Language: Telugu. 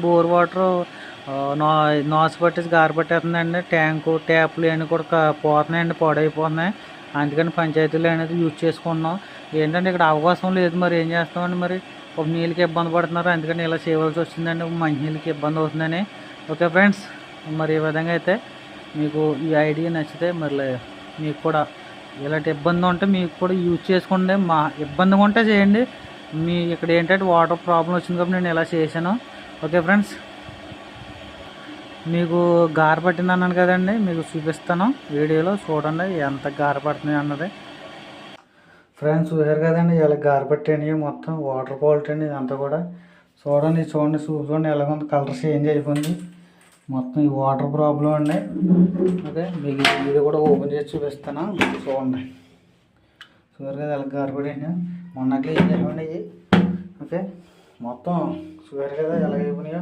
బోర్ వాటర్ నా నాసు పట్టేసి గారి పట్టేస్తుందండి. ట్యాప్లు ఇవన్నీ కూడా పోతున్నాయండి, పాడైపోతున్నాయి. అందుకని పంచాయతీలో అనేది యూజ్ చేసుకుంటున్నాం. ఏంటంటే ఇక్కడ అవకాశం లేదు, మరి ఏం చేస్తామండి. మరి ఒక నీళ్ళకి ఇబ్బంది పడుతున్నారు, అందుకని ఇలా చేయవలసి వచ్చిందండి. మంచినీళ్ళకి ఇబ్బంది అవుతుందని. ఓకే ఫ్రెండ్స్, మరి ఈ విధంగా అయితే మీకు ఈ ఐడియా నచ్చితే మరి మీకు కూడా ఇలాంటి ఇబ్బంది ఉంటే మీకు కూడా యూజ్ చేసుకోండి. మా ఇబ్బందిగా ఉంటే చేయండి. మీ ఇక్కడ ఏంటంటే వాటర్ ప్రాబ్లం వచ్చింది కాబట్టి నేను ఇలా చేశాను. ఓకే ఫ్రెండ్స్, మీకు గార పట్టింది అన్నాను కదండి, మీకు చూపిస్తాను వీడియోలో. చూడండి ఎంత గార పడుతుంది అన్నది. ఫ్రెండ్స్ చూసారు కదండి, ఇలా గార పట్టండి. మొత్తం వాటర్ క్వాలిటీ అండి ఇదంతా కూడా. చూడండి ఎలాగుంది, కలర్ చేంజ్ అయిపోయింది. మొత్తం ఈ వాటర్ ప్రాబ్లం అండి. ఓకే, మీకు ఇది కూడా ఓపెన్ చేసి చూపిస్తాను. చూడండి, చూసారు కదా ఎలా గార పట్టండి. మొన్న క్లీన్ చేయండి. ఓకే, మొత్తం చూసారు కదా ఎలా అయిపోయినాయో.